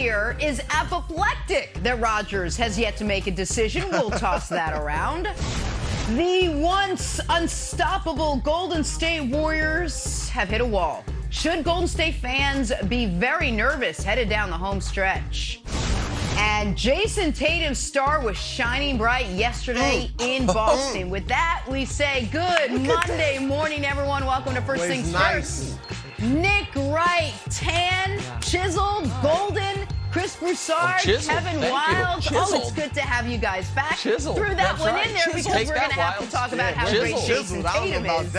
Here is apoplectic that Rodgers has yet to make a decision. We'll toss that around. The once unstoppable Golden State Warriors have hit a wall. Should Golden State fans be very nervous headed down the home stretch? And Jason Tatum's star was shining bright yesterday in Boston. With that, we say good Monday morning, everyone. Welcome to First Things First. Nick Wright, tan, chiseled, golden, Chris Broussard, Kevin Wild. Oh, it's good to have you guys back. Chiseled. Threw that one in there because we're going to have to talk about how great Jason Tatum is.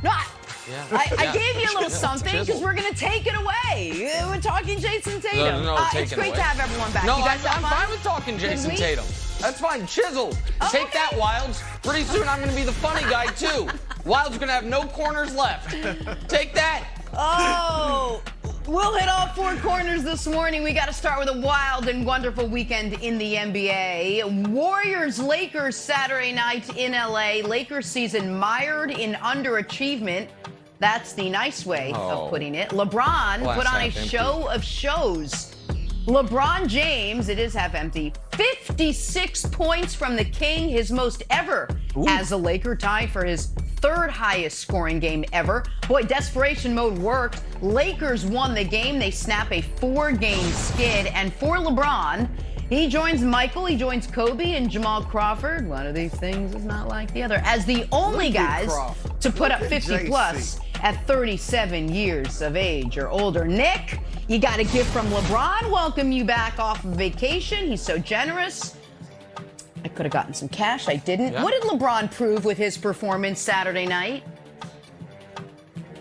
No, I gave you a little something because we're going to take it away. We're talking Jason Tatum. It's great to have everyone back. No, you guys I'm fine with talking Jason Tatum. That's fine. Chiseled. Take that, Wilds. Pretty soon I'm going to be the funny guy, too. Wilds going to have no corners left. Take that. Oh, we'll hit all four corners this morning. We got to start with a wild and wonderful weekend in the NBA. Warriors-Lakers Saturday night in LA. Lakers season mired in underachievement. That's the nice way of putting it. LeBron put on a show of shows. LeBron James, it is half empty, 56 points from the King, his most ever as a Laker, tied for his third highest scoring game ever. Boy, desperation mode worked. Lakers won the game. They snap a 4-game skid. And for LeBron, he joins Michael, he joins Kobe and Jamal Crawford. One of these things is not like the other. As the only guys to put up 50-plus at 37 years of age or older. Nick, you got a gift from LeBron. Welcome you back off of vacation. He's so generous. I could have gotten some cash. I didn't. Yeah. What did LeBron prove with his performance Saturday night?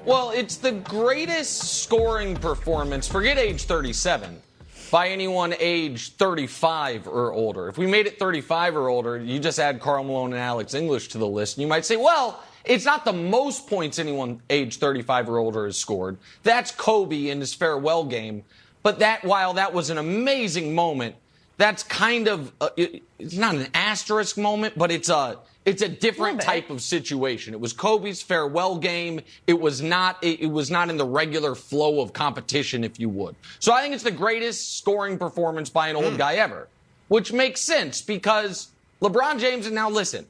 Well, it's the greatest scoring performance, forget age 37, by anyone age 35 or older. If we made it 35 or older, you just add Karl Malone and Alex English to the list, and you might say, well, it's not the most points anyone age 35 or older has scored. That's Kobe in his farewell game. But while that was an amazing moment, that's kind of it's not an asterisk moment, but it's a different type of situation. It was Kobe's farewell game. It was not in the regular flow of competition, if you would. So I think it's the greatest scoring performance by an old guy ever, which makes sense because LeBron James, and now listen,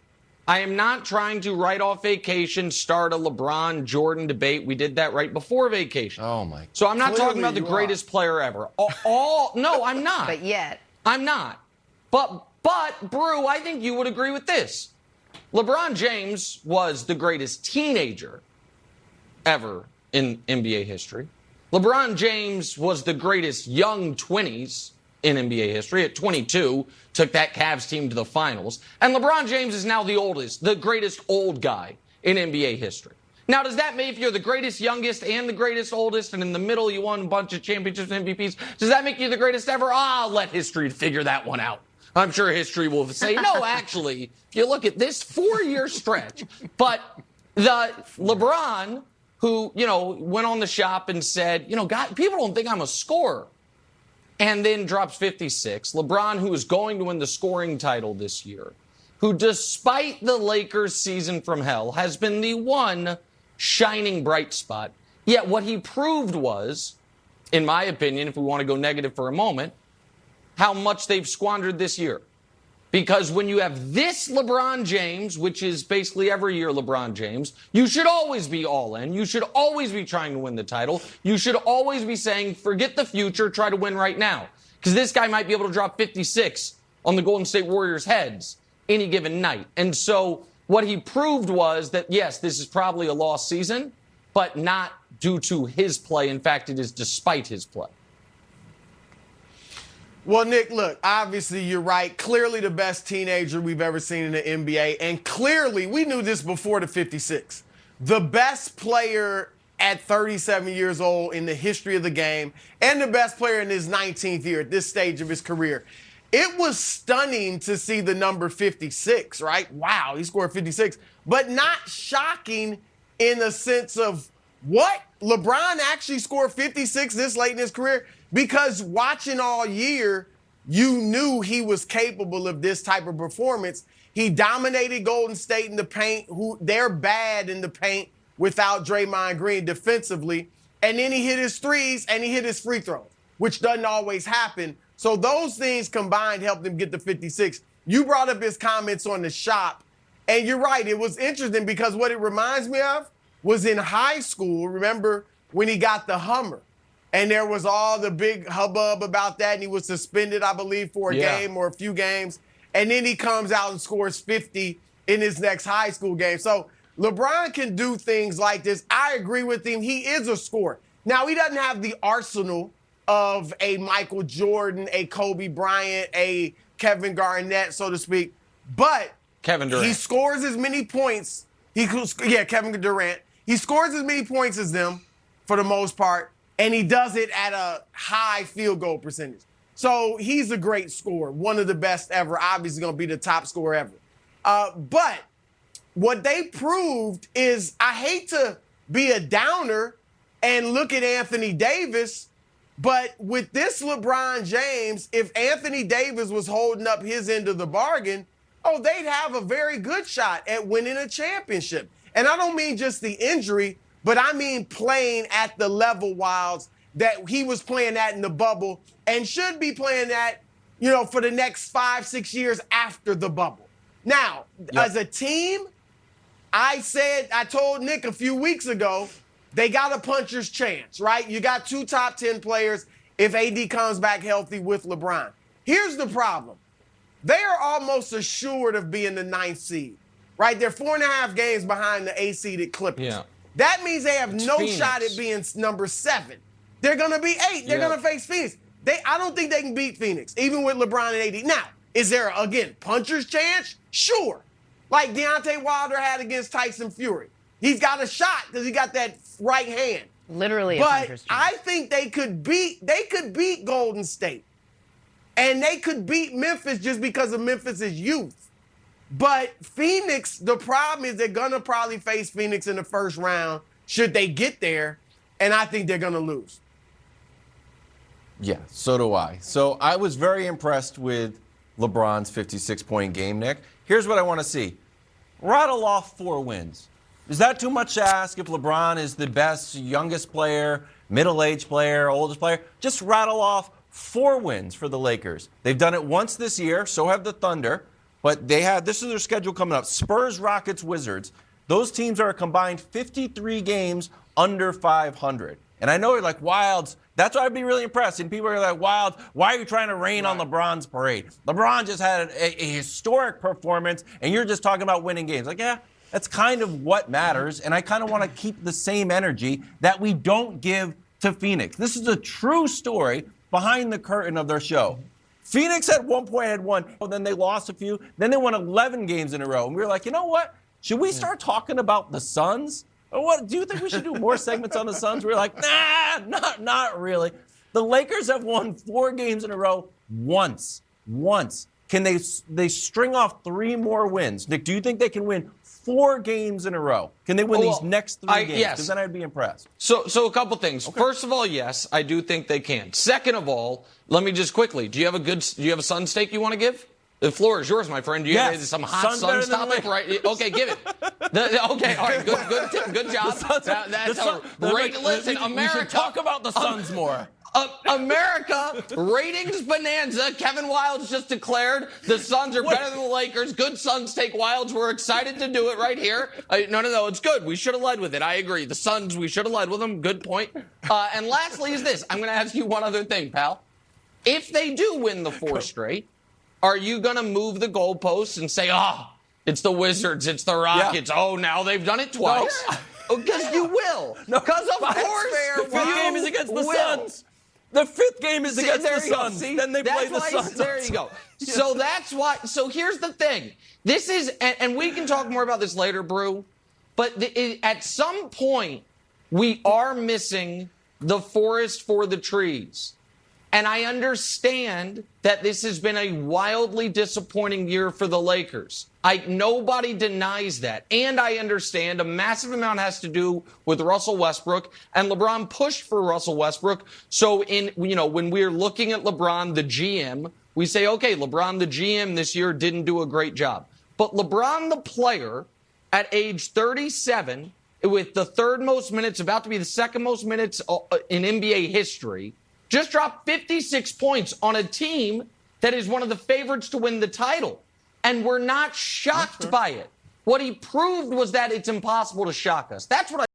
I am not trying to write off vacation, start a LeBron Jordan debate. We did that right before vacation. Oh my! So I'm not talking about the greatest player ever. No, I'm not. But yet. I'm not. But, Brew, I think you would agree with this. LeBron James was the greatest teenager ever in NBA history. LeBron James was the greatest young 20s in NBA history. At 22, took that Cavs team to the finals. And LeBron James is now the greatest old guy in NBA history. Now, does that mean if you're the greatest youngest and the greatest oldest, and in the middle you won a bunch of championships and MVPs, does that make you the greatest ever? I'll let history figure that one out. I'm sure history will say, no, actually, if you look at this 4-year stretch. But the LeBron, who, went on the shop and said, God, people don't think I'm a scorer, and then drops 56. LeBron, who is going to win the scoring title this year, who, despite the Lakers' season from hell, has been the one shining bright spot. Yet what he proved was, in my opinion, if we want to go negative for a moment, how much they've squandered this year. Because when you have this LeBron James, which is basically every year LeBron James, you should always be all in. You should always be trying to win the title. You should always be saying, forget the future, try to win right now. Because this guy might be able to drop 56 on the Golden State Warriors' heads any given night. And so what he proved was that, yes, this is probably a lost season, but not due to his play. In fact, it is despite his play. Well, Nick, look, obviously you're right. Clearly the best teenager we've ever seen in the NBA. And clearly, we knew this before the 56. The best player at 37 years old in the history of the game, and the best player in his 19th year at this stage of his career. It was stunning to see the number 56, right? Wow, he scored 56. But not shocking in the sense of, what? LeBron actually scored 56 this late in his career? Because watching all year, you knew he was capable of this type of performance. He dominated Golden State in the paint, they're bad in the paint without Draymond Green defensively. And then he hit his threes and he hit his free throws. which doesn't always happen. So those things combined helped him get to 56. You brought up his comments on the shop, and you're right. It was interesting because what it reminds me of was in high school. Remember when he got the Hummer? And there was all the big hubbub about that, and he was suspended, I believe, for a game or a few games. And then he comes out and scores 50 in his next high school game. So LeBron can do things like this. I agree with him. He is a scorer. Now, he doesn't have the arsenal of a Michael Jordan, a Kobe Bryant, a Kevin Garnett, so to speak. But Kevin Durant. He scores as many points. Kevin Durant. He scores as many points as them for the most part. And he does it at a high field goal percentage. So he's a great scorer, one of the best ever, obviously going to be the top scorer ever. But what they proved is, I hate to be a downer and look at Anthony Davis, but with this LeBron James, if Anthony Davis was holding up his end of the bargain, they'd have a very good shot at winning a championship. And I don't mean just the injury, but I mean playing at the level, Wilds, that he was playing at in the bubble and should be playing at, for the next 5-6 years after the bubble. Now, as a team, I told Nick a few weeks ago, they got a puncher's chance, right? You got 2 top 10 players if AD comes back healthy with LeBron. Here's the problem. They are almost assured of being the 9th seed, right? They're 4.5 games behind the 8-seeded Clippers. Yeah. That means they have no Phoenix. shot at being number 7. They're going to be 8. They're going to face Phoenix. I don't think they can beat Phoenix, even with LeBron and AD. Now, is there, again, puncher's chance? Sure. Like Deontay Wilder had against Tyson Fury. He's got a shot because he got that right hand. Literally a puncher's chance. I think they could beat Golden State. And they could beat Memphis just because of Memphis' youth. But Phoenix, the problem is they're going to probably face Phoenix in the first round, should they get there, and I think they're going to lose. Yeah, so do I. So I was very impressed with LeBron's 56-point game, Nick. Here's what I want to see. Rattle off 4 wins. Is that too much to ask if LeBron is the best, youngest player, middle-aged player, oldest player? Just rattle off 4 wins for the Lakers. They've done it once this year, so have the Thunder. But this is their schedule coming up. Spurs, Rockets, Wizards. Those teams are a combined 53 games under 500. And I know you're like, Wilds, that's why I'd be really impressed. And people are like, Wilds, why are you trying to rain on LeBron's parade? LeBron just had a historic performance, and you're just talking about winning games. Like, yeah, that's kind of what matters. And I kind of want to keep the same energy that we don't give to Phoenix. This is a true story behind the curtain of their show. Phoenix at one point had won, then they lost a few, then they won 11 games in a row. And we were like, you know what? Should we start talking about the Suns? Or what? Do you think we should do more segments on the Suns? We were like, nah, not really. The Lakers have won 4 games in a row once. Can they string off 3 more wins? Nick, do you think they can win 4 games in a row? Can they win these next 3 games? Yes. Because then I'd be impressed. So a couple things. Okay. First of all, yes, I do think they can. Second of all, let me just quickly, do you have a Sun steak you want to give? The floor is yours, my friend. Do you have some hot Suns topic? Right? Okay, give it. Okay, all right, good job. Listen, America. We should talk about the Suns more. America, ratings bonanza. Kevin Wilds just declared the Suns are better than the Lakers. Good Suns take Wilds. We're excited to do it right here. No, it's good. We should have led with it. I agree. The Suns, we should have led with them. Good point. And lastly is this. I'm going to ask you one other thing, pal. If they do win the 4 straight, are you going to move the goalposts and say, it's the Wizards, it's the Rockets. Yeah. Oh, now they've done it twice. Because you will. Because of course the 5th game is against the Suns. The 5th game is against the Suns. Then they play the Suns. There you go. So that's why. So here's the thing. This is, and we can talk more about this later, Brew, but at some point, we are missing the forest for the trees. And I understand that this has been a wildly disappointing year for the Lakers. Nobody denies that. And I understand a massive amount has to do with Russell Westbrook, and LeBron pushed for Russell Westbrook. So when we're looking at LeBron, the GM, we say, okay, LeBron, the GM this year didn't do a great job. But LeBron, the player, at age 37, with the 3rd most minutes, about to be the 2nd most minutes in NBA history, just dropped 56 points on a team that is one of the favorites to win the title. And we're not shocked by it. What he proved was that it's impossible to shock us. That's what